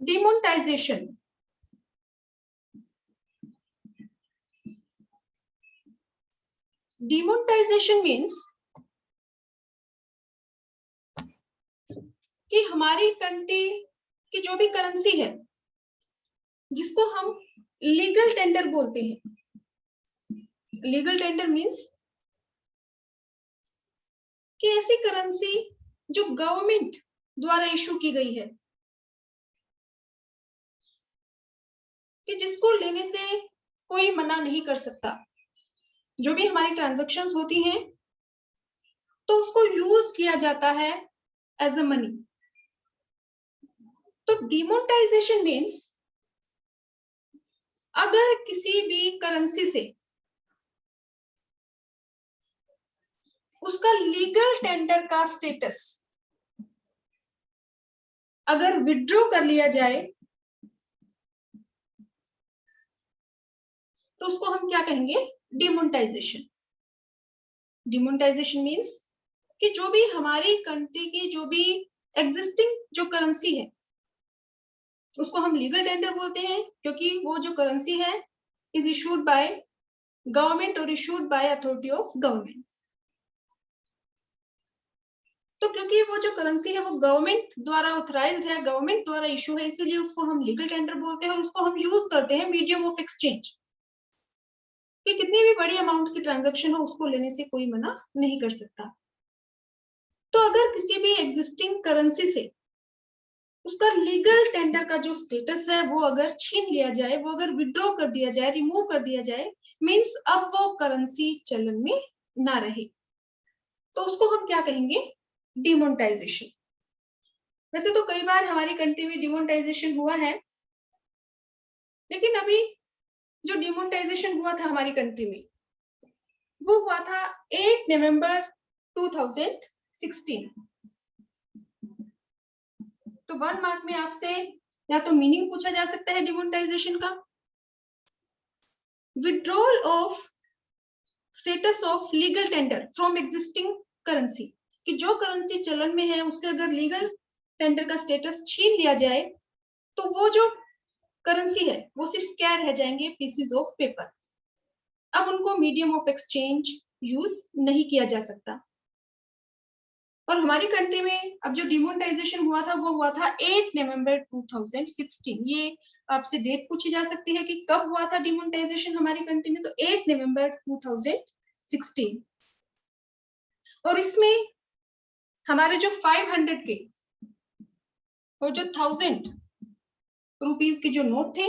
Demonetisation, demonetisation means कि हमारी country की जो भी करेंसी है जिसको हम लीगल टेंडर बोलते हैं, लीगल टेंडर मीन्स कि ऐसी करेंसी जो गवर्नमेंट द्वारा इशू की गई है कि जिसको लेने से कोई मना नहीं कर सकता, जो भी हमारी ट्रांजैक्शंस होती हैं तो उसको यूज किया जाता है एज अ मनी। तो डिमोनेटाइजेशन मीन्स अगर किसी भी करेंसी से उसका लीगल टेंडर का स्टेटस अगर विड्रॉ कर लिया जाए तो उसको हम क्या कहेंगे, डिमोनेटाइजेशन। डिमोनेटाइजेशन मीन्स कि जो भी हमारी कंट्री की जो भी एग्जिस्टिंग जो करेंसी है उसको हम लीगल टेंडर बोलते हैं, क्योंकि वो जो करेंसी है इज इशूड बाय गवर्नमेंट और issued by authority of government. तो क्योंकि वो जो करेंसी है वो गवर्नमेंट द्वारा ऑथराइज्ड है, गवर्नमेंट द्वारा इशू है, इसीलिए उसको हम लीगल टेंडर बोलते हैं और उसको हम यूज करते हैं मीडियम ऑफ एक्सचेंज, कि कितनी भी बड़ी अमाउंट की ट्रांजैक्शन हो उसको लेने से कोई मना नहीं कर सकता। तो अगर किसी भी एग्जिस्टिंग करेंसी से उसका लीगल टेंडर का जो स्टेटस है वो अगर छीन लिया जाए, वो अगर विड्रॉ कर दिया जाए, रिमूव कर दिया जाए, मींस अब वो करेंसी चलन में ना रहे, तो उसको हम क्या कहेंगे, डिमोनेटाइजेशन। वैसे तो कई बार हमारी कंट्री में डिमोनेटाइजेशन हुआ है, लेकिन अभी जो डिमोनेटाइजेशन हुआ था हमारी कंट्री में वो हुआ था 8 नवंबर 2016। तो 1 मार्क में आपसे या तो मीनिंग पूछा जा सकता है डिमोनेटाइजेशन का, withdrawal of status of legal tender from existing currency, कि जो करेंसी चलन में है उससे अगर लीगल टेंडर का स्टेटस छीन लिया जाए तो वो जो करेंसी है वो सिर्फ क्या रह जाएंगे, पीसेस ऑफ पेपर। अब उनको मीडियम ऑफ एक्सचेंज यूज नहीं किया जा सकता। और हमारी कंट्री में अब जो डिमोनेटाइजेशन हुआ था वो हुआ था 8 नवंबर 2016। ये आपसे डेट पूछी जा सकती है कि कब हुआ था डिमोनेटाइजेशन हमारी कंट्री में, तो 8 नवंबर 2016। और इसमें हमारे जो 500 के और जो 1000 रुपीस के जो नोट थे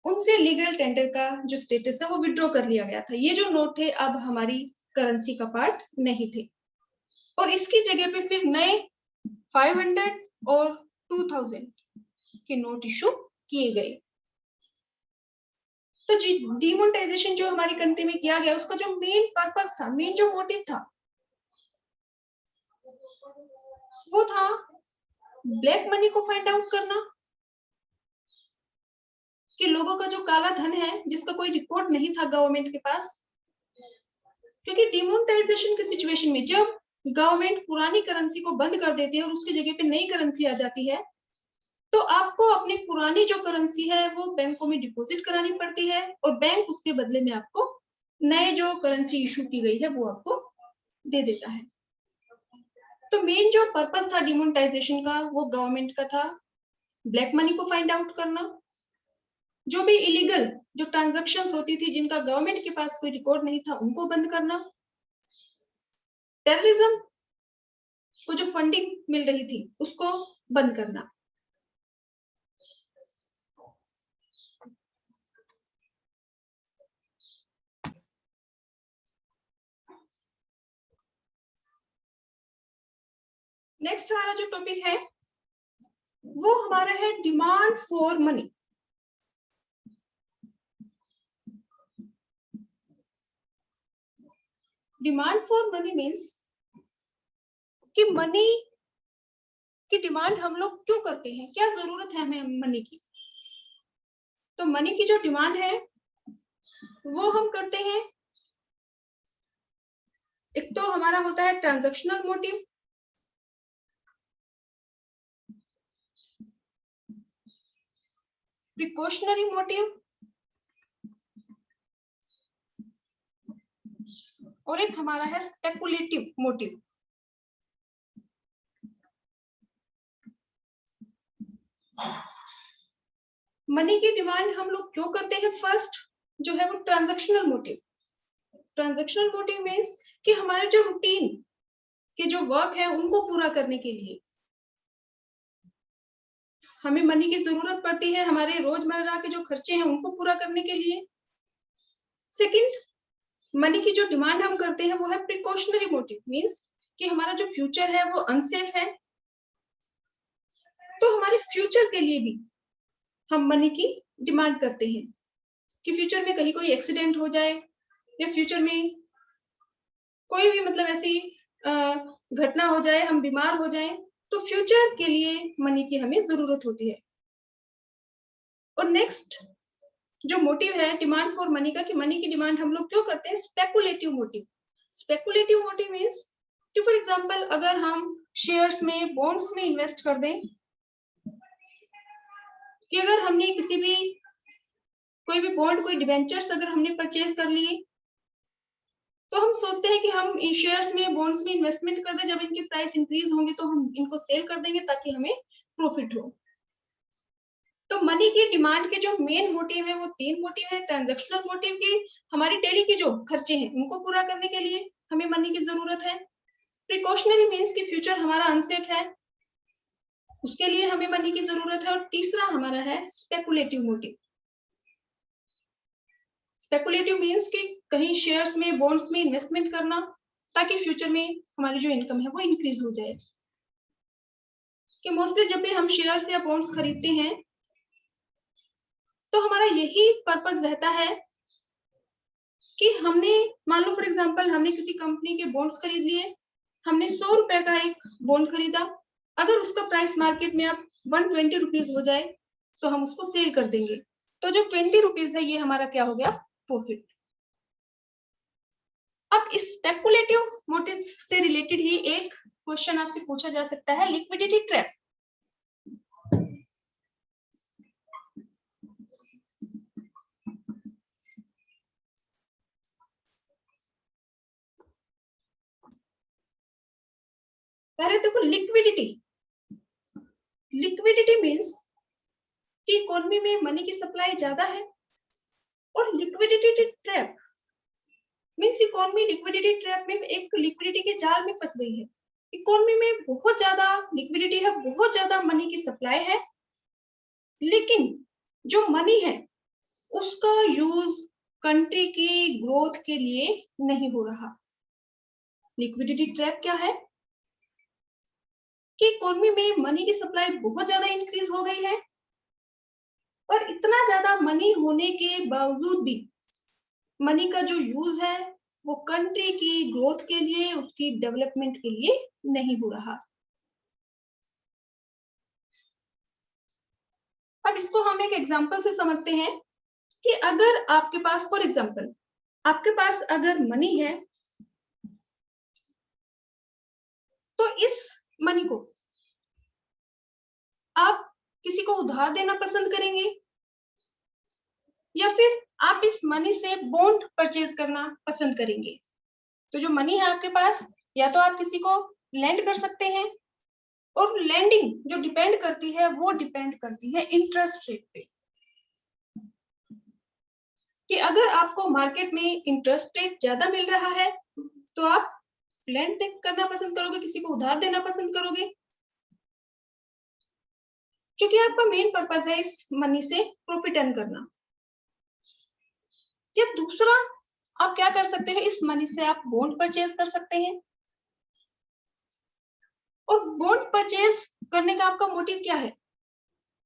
उनसे लीगल टेंडर का जो स्टेटस है वो विड्रॉ कर लिया गया था। ये जो नोट थे अब हमारी करेंसी का पार्ट नहीं थे और इसकी जगह पे फिर नए 500 और 2000 के नोट इशू किए गए। तो डिमोनेटाइजेशन जो हमारी कंट्री में किया गया उसका जो मेन पर्पस था, मेन जो मोटिव था वो था ब्लैक मनी को फाइंड आउट करना, कि लोगों का जो काला धन है जिसका कोई रिकॉर्ड नहीं था गवर्नमेंट के पास। क्योंकि डिमोनेटाइजेशन की सिचुएशन में जब गवर्नमेंट पुरानी करेंसी को बंद कर देती है और उसकी जगह पे नई करेंसी आ जाती है तो आपको अपनी पुरानी जो करेंसी है वो बैंकों में डिपॉजिट करानी पड़ती है और बैंक उसके बदले में आपको नए जो करेंसी इशू की गई है वो आपको दे देता है। तो मेन जो पर्पस था डिमोनेटाइजेशन का वो गवर्नमेंट का था ब्लैक मनी को फाइंड आउट करना, जो भी इलीगल जो ट्रांजैक्शंस होती थी जिनका गवर्नमेंट के पास कोई रिकॉर्ड नहीं था उनको बंद करना, टेररिज्म को जो फंडिंग मिल रही थी उसको बंद करना। नेक्स्ट हमारा जो टॉपिक है वो हमारा है demand for money. Demand for money means कि मनी की डिमांड हम लोग क्यों करते हैं, क्या जरूरत है हमें मनी की। तो मनी की जो डिमांड है वो हम करते हैं, एक तो हमारा होता है ट्रांजैक्शनल मोटिव, प्रिकॉशनरी मोटिव और एक हमारा है स्पेकुलेटिव मोटिव। मनी की डिमांड हम लोग क्यों करते हैं? फर्स्ट जो है वो transactional motive. Transactional motive means कि हमारे जो रूटीन के जो वर्क है उनको पूरा करने के लिए हमें मनी की जरूरत पड़ती है, हमारे रोजमर्रा के जो खर्चे हैं उनको पूरा करने के लिए। सेकंड, मनी की जो डिमांड हम करते हैं वो है प्रिकॉशनरी मोटिव, मींस कि हमारा जो फ्यूचर है वो अनसेफ है, तो हमारे फ्यूचर के लिए भी हम मनी की डिमांड करते हैं कि फ्यूचर में कहीं कोई एक्सीडेंट हो जाए या फ्यूचर में कोई भी मतलब ऐसी घटना हो जाए, हम बीमार हो जाएं, तो फ्यूचर के लिए मनी की हमें जरूरत होती है। और नेक्स्ट जो मोटिव है डिमांड फॉर मनी का, कि मनी की डिमांड हम लोग क्यों करते हैं? Speculative motive. Speculative motive means कि फॉर एग्जांपल अगर हम शेयर्स में, बॉन्ड्स में इन्वेस्ट कर दें, कि अगर हमने किसी भी कोई भी बॉन्ड, कोई डिवेंचर्स अगर हमने परचेज कर लिए, तो हम सोचते हैं कि हम इन शेयर्स में, बॉन्ड्स में इन्वेस्टमेंट कर दें, जब इनकी प्राइस इंक्रीज होंगी तो हम इनको सेल कर देंगे ताकि हमें प्रॉफिट हो। तो मनी की डिमांड के जो मेन मोटिव है वो तीन मोटिव है। ट्रांजैक्शनल मोटिव की हमारी डेली के जो खर्चे हैं उनको पूरा करने के लिए हमें मनी की जरूरत है। प्रिकॉशनरी मीन्स कि फ्यूचर हमारा अनसेफ है, उसके लिए हमें मनी की जरूरत है। और तीसरा हमारा है स्पेकुलेटिव मोटिव। स्पेकुलेटिव मीन्स कि कहीं शेयर्स में, बॉन्ड्स में इन्वेस्टमेंट करना ताकि फ्यूचर में हमारी जो इनकम है वो इंक्रीज हो जाए। कि मोस्टली जब भी हम शेयर्स या बॉन्ड्स खरीदते हैं तो हमारा यही पर्पस रहता है कि हमने, मान लो फॉर एग्जांपल हमने किसी कंपनी के बॉन्ड्स खरीद लिए, हमने 100 रुपए का एक बॉन्ड खरीदा, अगर उसका प्राइस मार्केट में अब 120 रुपीज हो जाए तो हम उसको सेल कर देंगे, तो जो 20 रुपीज है ये हमारा क्या हो गया? प्रॉफिट। अब इस स्पेकुलेटिव मोटिव से रिलेटेड ही एक क्वेश्चन आपसे पूछा जा सकता है, लिक्विडिटी ट्रैप। पहले देखो लिक्विडिटी। लिक्विडिटी मींस कि इकोनॉमी में मनी की सप्लाई ज्यादा है, और liquidity trap means economy liquidity trap में एक लिक्विडिटी के जाल में फंस गई है। इकोनॉमी में बहुत ज्यादा लिक्विडिटी है, बहुत ज्यादा मनी की सप्लाई है, लेकिन जो मनी है उसका यूज कंट्री की ग्रोथ के लिए नहीं हो रहा। लिक्विडिटी ट्रैप क्या है? कि इकोनॉमी में मनी की सप्लाई बहुत ज्यादा इंक्रीज हो गई है, और इतना ज्यादा मनी होने के बावजूद भी मनी का जो यूज है वो कंट्री की ग्रोथ के लिए, उसकी डेवलपमेंट के लिए नहीं हो रहा। अब इसको हम एक एग्जांपल से समझते हैं कि अगर आपके पास, फॉर एग्जांपल आपके पास अगर मनी है, तो इस मनी को आप किसी को उधार देना पसंद करेंगे, या फिर आप इस मनी से बॉन्ड परचेज करना पसंद करेंगे? तो जो मनी है आपके पास, या तो आप किसी को लेंड कर सकते हैं, और लेंडिंग जो डिपेंड करती है वो डिपेंड करती है इंटरेस्ट रेट पे, कि अगर आपको मार्केट में इंटरेस्ट रेट ज्यादा मिल रहा है तो आप लेंड करना पसंद करोगे, किसी को उधार देना पसंद करोगे, क्योंकि आपका मेन पर्पस है इस मनी से प्रॉफिट अर्न करना। या दूसरा आप क्या कर सकते हो, इस मनी से आप बॉन्ड परचेज कर सकते हैं। और बॉन्ड परचेज करने का आपका मोटिव क्या है?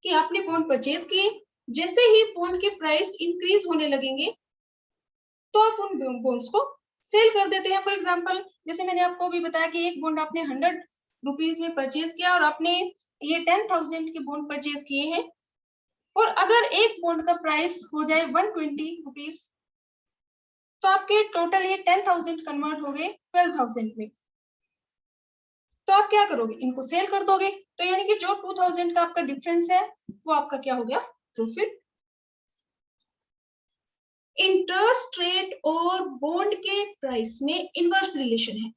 कि आपने बॉन्ड परचेज किए, जैसे ही बॉन्ड के प्राइस इंक्रीज होने लगेंगे तो आप उन बॉन्ड्स को सेल कर देते हैं। फॉर एग्जांपल जैसे मैंने आपको अभी बताया कि एक बॉन्ड आपने 100 रुपीज में परचेज किया, और आपने ये 10,000 के बॉन्ड परचेज किए हैं, और अगर एक बॉन्ड का प्राइस हो जाए 120 रुपीज, तो आपके टोटल ये 10,000 कन्वर्ट हो गए 12,000 में, तो आप क्या करोगे? इनको सेल कर दोगे। तो यानी कि जो 2,000 का आपका डिफरेंस है वो आपका क्या हो गया? प्रॉफिट। इंटरेस्ट रेट और बॉन्ड के प्राइस में इनवर्स रिलेशन है।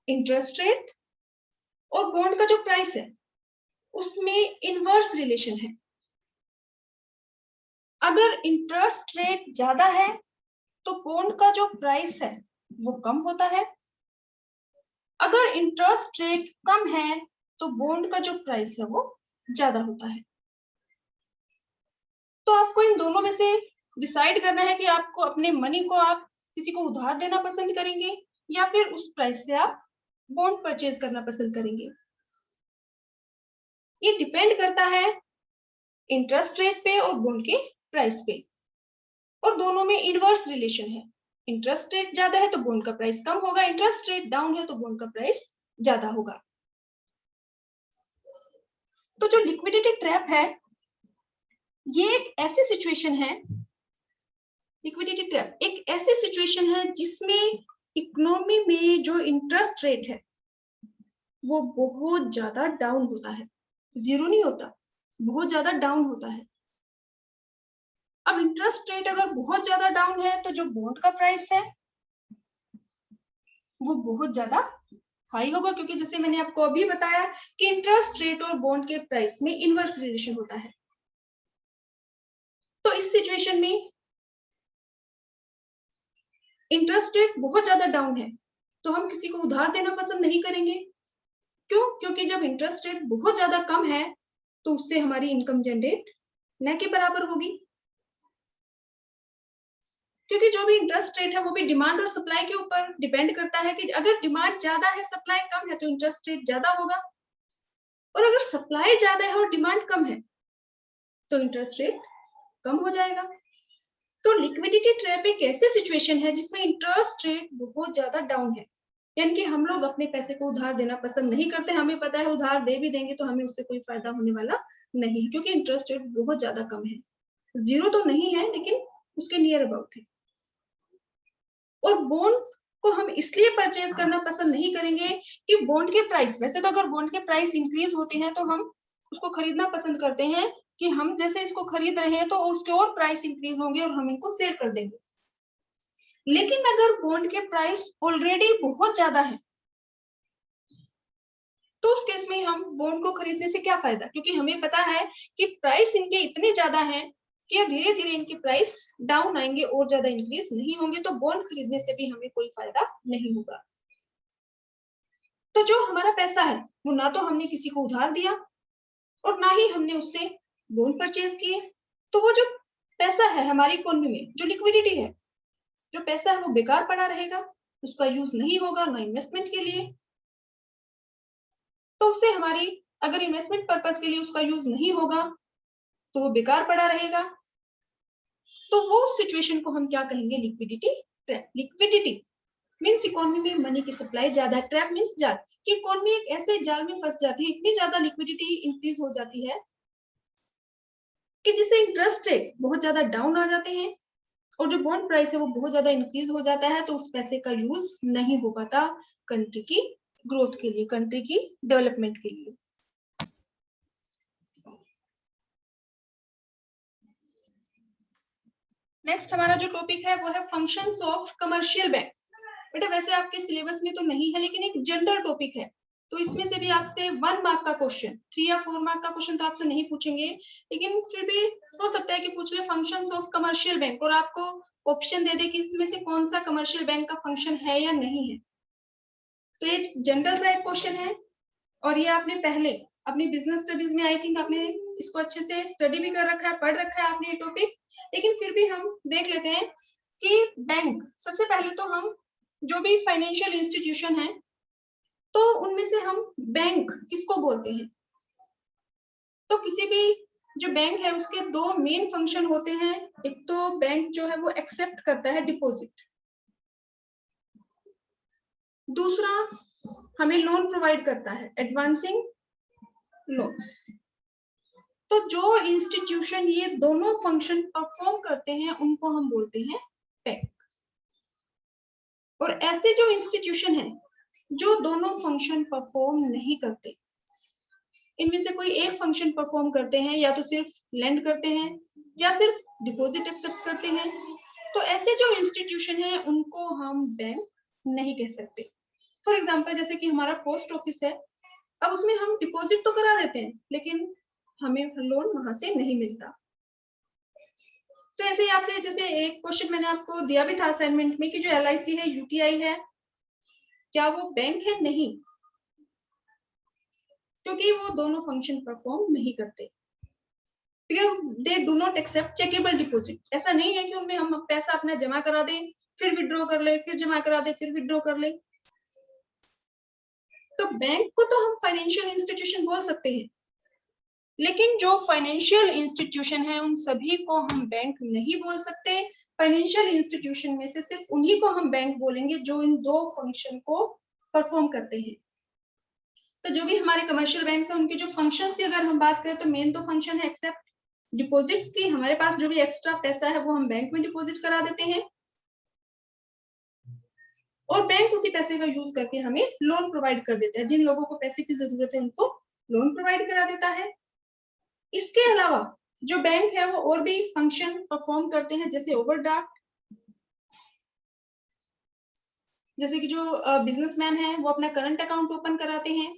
इंटरेस्ट रेट और बॉन्ड का जो प्राइस है उसमें इनवर्स रिलेशन है। अगर इंटरेस्ट रेट ज्यादा है तो बॉन्ड का जो प्राइस है वो कम होता है। अगर इंटरेस्ट रेट कम है तो बॉन्ड का जो प्राइस है वो ज्यादा होता है। तो आपको इन दोनों में से डिसाइड करना है कि आपको अपने मनी को आप किसी को उधार देना पसंद करेंगे या फिर उस प्राइस से आप बॉन्ड परचेज करना पसंद करेंगे। ये डिपेंड करता है इंटरेस्ट रेट पे और बॉन्ड के प्राइस पे, और दोनों में इनवर्स रिलेशन है। इंटरेस्ट रेट ज्यादा है तो बॉन्ड का प्राइस कम होगा, इंटरेस्ट रेट डाउन है तो बॉन्ड का प्राइस ज्यादा होगा। तो जो लिक्विडिटी ट्रैप है ये एक ऐसी सिचुएशन है, लिक्विडिटी ट्रैप एक ऐसी सिचुएशन है जिसमें इकोनॉमी में जो इंटरेस्ट रेट है वो बहुत ज्यादा डाउन होता है, जीरो नहीं होता, बहुत ज्यादा डाउन होता है। अब इंटरेस्ट रेट अगर बहुत ज्यादा डाउन है तो जो बॉन्ड का प्राइस है वो बहुत ज्यादा हाई होगा, क्योंकि जैसे मैंने आपको अभी बताया कि इंटरेस्ट रेट और बॉन्ड के प्राइस में इनवर्स रिलेशन होता है। तो इस सिचुएशन में इंटरेस्ट रेट बहुत ज्यादा डाउन है तो हम किसी को उधार देना पसंद नहीं करेंगे। क्यों? क्योंकि जब इंटरेस्ट रेट बहुत ज्यादा कम है तो उससे हमारी इनकम जनरेट न के बराबर होगी, क्योंकि जो भी इंटरेस्ट रेट है वो भी डिमांड और सप्लाई के ऊपर डिपेंड करता है कि अगर डिमांड ज्यादा है सप्लाई कम है तो इंटरेस्ट रेट ज्यादा होगा, और अगर सप्लाई ज्यादा है और डिमांड कम है तो इंटरेस्ट रेट कम हो जाएगा। तो लिक्विडिटी ट्रैप एक ऐसी सिचुएशन है जिसमें इंटरेस्ट रेट बहुत ज्यादा डाउन है, यानी कि हम लोग अपने पैसे को उधार देना पसंद नहीं करते। हमें पता है उधार दे भी देंगे तो हमें उससे कोई फायदा होने वाला नहीं, क्योंकि इंटरेस्ट रेट बहुत ज्यादा कम है, जीरो तो नहीं है लेकिन उसके नियर अबाउट है। और बॉन्ड को हम इसलिए परचेज करना पसंद नहीं करेंगे कि बॉन्ड के प्राइस, वैसे तो अगर बॉन्ड के प्राइस इंक्रीज होते हैं तो हम उसको खरीदना पसंद करते हैं कि हम जैसे इसको खरीद रहे हैं तो उसके और प्राइस इंक्रीज होंगे और हम इनको सेल कर देंगे। लेकिन अगर बॉन्ड के प्राइस ऑलरेडी बहुत ज्यादा है तो उस केस में हम बॉन्ड को खरीदने से क्या फायदा, क्योंकि हमें पता है कि प्राइस इनके इतने ज्यादा हैं कि धीरे धीरे इनके प्राइस डाउन आएंगे और ज्यादा इंक्रीज नहीं होंगे, तो बॉन्ड खरीदने से भी हमें कोई फायदा नहीं होगा। तो जो हमारा पैसा है वो ना तो हमने किसी को उधार दिया और ना ही हमने उससे बॉन्ड परचेज किए, तो वो जो पैसा है हमारी इकोनॉमी में, जो लिक्विडिटी है, जो पैसा है वो बेकार पड़ा रहेगा, उसका यूज नहीं होगा ना इन्वेस्टमेंट के लिए। तो उससे हमारी अगर इन्वेस्टमेंट पर्पस के लिए उसका यूज नहीं होगा तो वो बेकार पड़ा रहेगा। तो वो सिचुएशन को हम क्या कहेंगे? Liquidity trap. Liquidity means economy में मनी की सप्लाई ज्यादा है, ट्रैप मींस जाल, कि इकोनॉमी एक ऐसे जाल में फंस जाती है, इतनी ज्यादा लिक्विडिटी इंक्रीज हो जाती है कि जिससे इंटरेस्ट रेट बहुत ज्यादा डाउन आ जाते हैं और जो बॉन्ड प्राइस है वो बहुत ज्यादा इंक्रीज हो जाता है, तो उस पैसे का यूज नहीं हो पाता कंट्री की ग्रोथ के लिए, कंट्री की डेवलपमेंट के लिए। नेक्स्ट हमारा जो टॉपिक है वो है फंक्शंस ऑफ कमर्शियल बैंक। बेटा वैसे आपके सिलेबस में तो नहीं है लेकिन एक जनरल टॉपिक है, तो इसमें से भी आपसे 1 मार्क का क्वेश्चन, 3 या 4 मार्क का क्वेश्चन तो आपसे नहीं पूछेंगे, लेकिन फिर भी हो सकता है कि पूछ ले फंक्शंस ऑफ कमर्शियल बैंक और आपको ऑप्शन दे दे कि इसमें से कौन सा कमर्शियल बैंक का फंक्शन है या नहीं है। तो ये जनरल सा एक क्वेश्चन है और ये आपने पहले अपनी बिजनेस स्टडीज में आई थिंक आपने इसको अच्छे से स्टडी भी कर रखा है, पढ़ रखा है आपने ये टॉपिक, लेकिन फिर भी हम देख लेते हैं कि बैंक, सबसे पहले तो हम जो भी फाइनेंशियल इंस्टीट्यूशन है तो उनमें से हम बैंक किसको बोलते हैं? तो किसी भी जो बैंक है उसके 2 मेन फंक्शन होते हैं। एक तो बैंक जो है वो एक्सेप्ट करता है डिपॉजिट, दूसरा हमें लोन प्रोवाइड करता है, एडवांसिंग लोन्स। तो जो इंस्टीट्यूशन ये दोनों फंक्शन परफॉर्म करते हैं उनको हम बोलते हैं बैंक। और ऐसे जो इंस्टीट्यूशन है जो दोनों फंक्शन परफॉर्म नहीं करते इनमें से कोई एक फंक्शन परफॉर्म करते हैं, या तो सिर्फ लेंड करते हैं या सिर्फ डिपॉजिट एक्सेप्ट करते हैं, तो ऐसे जो इंस्टीट्यूशन है उनको हम बैंक नहीं कह सकते। फॉर एग्जाम्पल जैसे कि हमारा पोस्ट ऑफिस है, अब उसमें हम डिपॉजिट तो करा देते हैं लेकिन हमें लोन वहां से नहीं मिलता। तो ऐसे ही आपसे जैसे एक क्वेश्चन मैंने आपको दिया भी था असाइनमेंट में कि जो LIC है, UTI है, क्या वो बैंक है? नहीं, क्योंकि वो दोनों फंक्शन परफॉर्म नहीं करते, they do not accept checkable deposit. ऐसा नहीं है कि उनमें हम पैसा अपना जमा करा दें, फिर विड्रॉ कर ले, फिर जमा करा दे, फिर विड्रॉ कर ले। तो बैंक को तो हम फाइनेंशियल इंस्टीट्यूशन बोल सकते हैं, लेकिन जो फाइनेंशियल इंस्टीट्यूशन है उन सभी को हम बैंक नहीं बोल सकते। फाइनेंशियल इंस्टीट्यूशन में से सिर्फ उन्हीं को हम बैंक बोलेंगे जो इन दो फंक्शन को परफॉर्म करते हैं। तो जो भी हमारे कमर्शियल बैंक है उनके जो फंक्शंस की अगर हम बात करें तो मेन तो फंक्शन है एक्सेप्ट डिपॉजिट्स की। हमारे पास जो भी एक्स्ट्रा पैसा है वो हम बैंक में डिपॉजिट करा देते हैं और बैंक उसी पैसे का यूज करके हमें लोन प्रोवाइड कर देता है। जिन लोगों को पैसे की जरूरत है उनको लोन प्रोवाइड करा देता है। इसके अलावा जो बैंक है वो और भी फंक्शन परफॉर्म करते हैं, जैसे ओवरड्राफ्ट। जैसे कि जो बिजनेसमैन है वो अपना करंट अकाउंट ओपन कराते हैं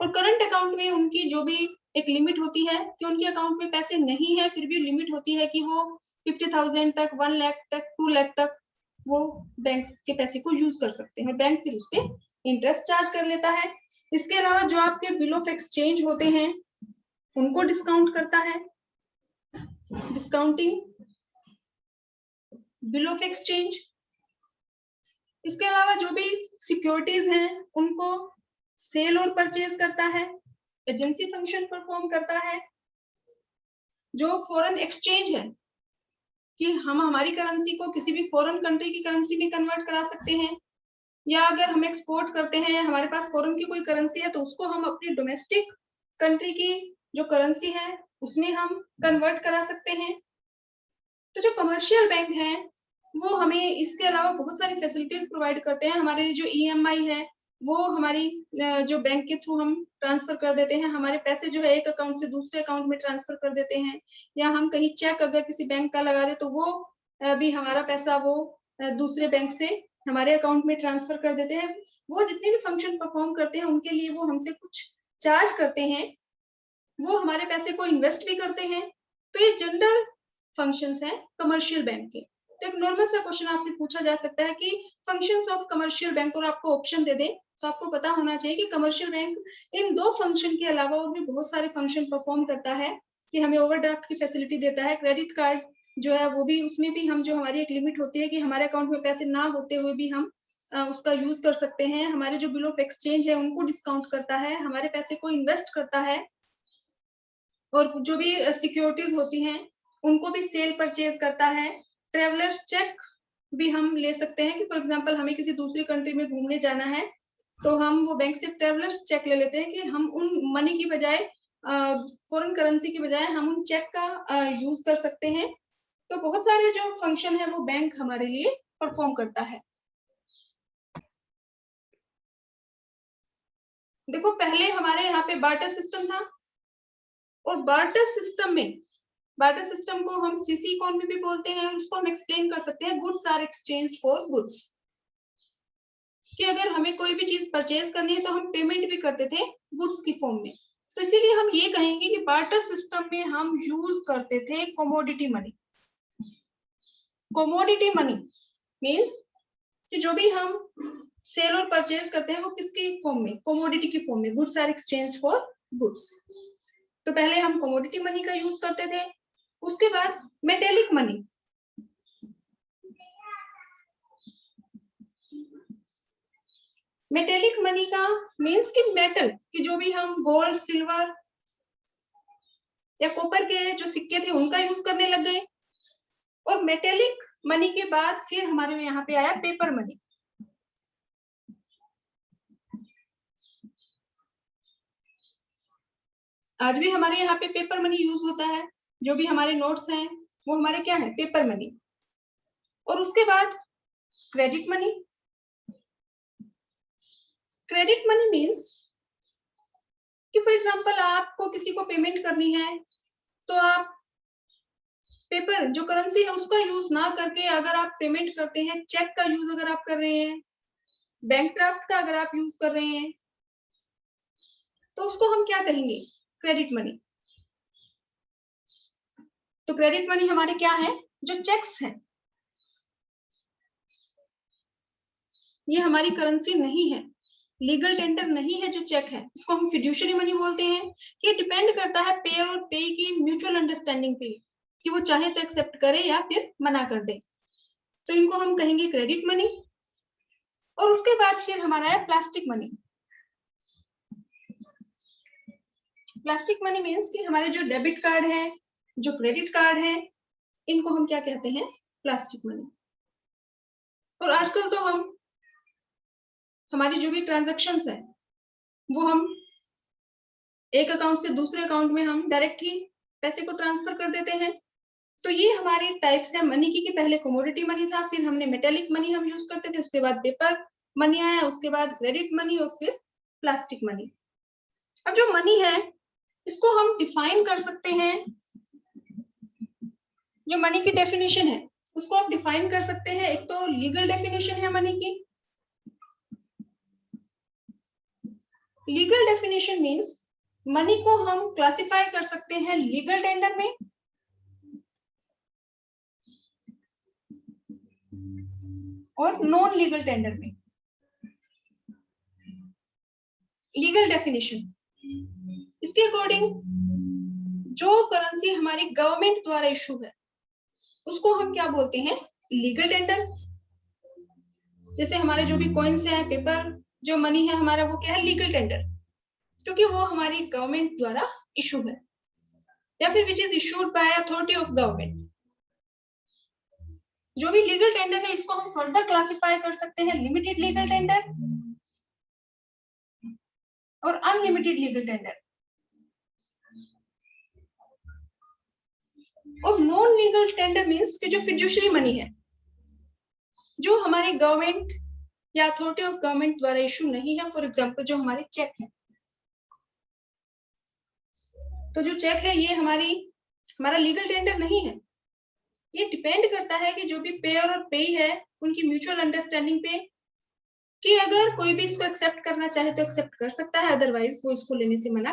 और करंट अकाउंट में उनकी जो भी एक लिमिट होती है कि उनके अकाउंट में पैसे नहीं है, फिर भी लिमिट होती है कि वो 50,000 तक, 1 लाख तक, 2 लाख तक वो बैंक के पैसे को यूज कर सकते हैं। बैंक फिर उस पर इंटरेस्ट चार्ज कर लेता है। इसके अलावा जो आपके बिल ऑफ एक्सचेंज होते हैं उनको डिस्काउंट करता है। Discounting bill of exchange. इसके अलावा जो भी सिक्योरिटीज हैं उनको सेल और परचेज करता है, एजेंसी फंक्शन परफॉर्म करता है। जो फॉरेन एक्सचेंज है कि हम हमारी करेंसी को किसी भी फॉरेन कंट्री की करेंसी में कन्वर्ट करा सकते हैं, या अगर हम एक्सपोर्ट करते हैं हमारे पास फॉरेन की कोई करेंसी है तो उसको हम अपनी डोमेस्टिक कंट्री की जो करेंसी है उसमें हम कन्वर्ट करा सकते हैं। तो जो कमर्शियल बैंक है वो हमें इसके अलावा बहुत सारी फैसिलिटीज प्रोवाइड करते हैं। हमारे जो EMI है वो हमारी जो बैंक के थ्रू हम ट्रांसफर कर देते हैं। हमारे पैसे जो है एक अकाउंट से दूसरे अकाउंट में ट्रांसफर कर देते हैं, या हम कहीं चेक अगर किसी बैंक का लगा दे तो वो भी हमारा पैसा वो दूसरे बैंक से हमारे अकाउंट में ट्रांसफर कर देते हैं। वो जितने भी फंक्शन परफॉर्म करते हैं उनके लिए वो हमसे कुछ चार्ज करते हैं, वो हमारे पैसे को इन्वेस्ट भी करते हैं। तो ये जनरल फंक्शंस हैं कमर्शियल बैंक के। तो एक नॉर्मल सा क्वेश्चन आपसे पूछा जा सकता है कि फंक्शंस ऑफ कमर्शियल बैंक, और आपको ऑप्शन दे दे तो आपको पता होना चाहिए कि कमर्शियल बैंक इन दो फंक्शन के अलावा और भी बहुत सारे फंक्शन परफॉर्म करता है कि हमें ओवरड्राफ्ट की फैसिलिटी देता है। क्रेडिट कार्ड जो है वो भी, उसमें भी हम जो हमारी एक लिमिट होती है कि हमारे अकाउंट में पैसे ना होते हुए भी हम उसका यूज कर सकते हैं। हमारे जो बिल ऑफ एक्सचेंज है उनको डिस्काउंट करता है, हमारे पैसे को इन्वेस्ट करता है, और जो भी सिक्योरिटीज होती हैं उनको भी सेल परचेज करता है। ट्रेवलर्स चेक भी हम ले सकते हैं कि फॉर एग्जांपल हमें किसी दूसरी कंट्री में घूमने जाना है तो हम वो बैंक से ट्रेवलर्स चेक ले लेते हैं कि हम उन मनी की बजाय, फॉरेन करेंसी की बजाय हम उन चेक का यूज कर सकते हैं। तो बहुत सारे जो फंक्शन है वो बैंक हमारे लिए परफॉर्म करता है। देखो पहले हमारे यहाँ पे बार्टर सिस्टम था, और बार्टर सिस्टम में, बार्टर सिस्टम को हम सीसी कॉन में भी बोलते हैं, उसको हम एक्सप्लेन कर सकते हैं goods are exchange for goods, कि अगर हमें कोई भी चीज परचेज करनी है तो हम पेमेंट भी करते थे गुड्स की फॉर्म में। तो इसीलिए हम ये कहेंगे कि बार्टर सिस्टम में हम यूज करते थे commodity money. Commodity money means कि जो भी हम सेल और परचेज करते हैं वो किसकी फॉर्म में, कमोडिटी की फॉर्म में, goods are exchange for goods. तो पहले हम कमोडिटी मनी का यूज करते थे। उसके बाद मेटेलिक मनी। मेटेलिक मनी का मींस कि मेटल कि जो भी हम गोल्ड, सिल्वर या कॉपर के जो सिक्के थे उनका यूज करने लग गए। और मेटेलिक मनी के बाद फिर हमारे यहाँ पे आया पेपर मनी। आज भी हमारे यहाँ पे पेपर मनी यूज होता है, जो भी हमारे नोट्स हैं वो हमारे क्या है, पेपर मनी। और उसके बाद credit money. Credit money means कि कि फॉर एग्जांपल आपको किसी को पेमेंट करनी है, तो आप पेपर जो करेंसी है उसका यूज ना करके अगर आप पेमेंट करते हैं, चेक का यूज अगर आप कर रहे हैं, बैंक ड्राफ्ट का अगर आप यूज कर रहे हैं, तो उसको हम क्या कहेंगे? Credit money. तो क्रेडिट मनी हमारे क्या है? जो चेक्स हैं, ये हमारी करेंसी नहीं है, लीगल टेंडर नहीं है। जो चेक है इसको हम फिड्यूशियरी मनी बोलते हैं। ये डिपेंड करता है पेयर और पे की म्यूचुअल अंडरस्टैंडिंग पे कि वो चाहे तो एक्सेप्ट करे या फिर मना कर दे। तो इनको हम कहेंगे क्रेडिट मनी। और उसके बाद फिर हमारा है plastic money. Plastic money means कि हमारे जो डेबिट कार्ड है, जो क्रेडिट कार्ड है, इनको हम क्या कहते हैं? Plastic money. और आजकल तो हम हमारी जो भी ट्रांजैक्शंस है वो हम एक अकाउंट से दूसरे अकाउंट में हम डायरेक्ट ही पैसे को ट्रांसफर कर देते हैं। तो ये हमारी टाइप्स है मनी की, कि पहले कमोडिटी मनी था, फिर हमने मेटेलिक मनी हम यूज करते थे, उसके बाद पेपर मनी आया, उसके बाद क्रेडिट मनी और फिर प्लास्टिक मनी। अब जो मनी है इसको हम डिफाइन कर सकते हैं। जो मनी की डेफिनेशन है उसको आप डिफाइन कर सकते हैं। एक तो लीगल डेफिनेशन है मनी की। लीगल डेफिनेशन मींस मनी को हम क्लासिफाई कर सकते हैं लीगल टेंडर में और नॉन लीगल टेंडर में। लीगल डेफिनेशन, इसके अकॉर्डिंग जो करेंसी हमारी गवर्नमेंट द्वारा इशू है उसको हम क्या बोलते हैं? Legal tender. जैसे हमारे जो भी कॉइन्स है, पेपर, जो मनी है हमारा, वो क्या है? लीगल टेंडर, क्योंकि वो हमारी गवर्नमेंट द्वारा इशू है या फिर which is issued by authority of government. जो भी लीगल टेंडर है इसको हम फर्दर क्लासिफाई कर सकते हैं लिमिटेड लीगल टेंडर और अनलिमिटेड लीगल टेंडर। और नॉन लीगल टेंडर मींस कि जो फिड्यूशियरी मनी है, जो हमारे गवर्नमेंट या अथॉरिटी ऑफ गवर्नमेंट द्वारा इशू नहीं है। फॉर एग्जांपल जो हमारे चेक है, तो जो चेक है ये हमारा लीगल टेंडर नहीं है। ये डिपेंड करता है कि जो भी पेयर और पे है उनकी म्यूचुअल अंडरस्टैंडिंग पे, कि अगर कोई भी इसको एक्सेप्ट करना चाहे तो एक्सेप्ट कर सकता है, अदरवाइज वो इसको लेने से मना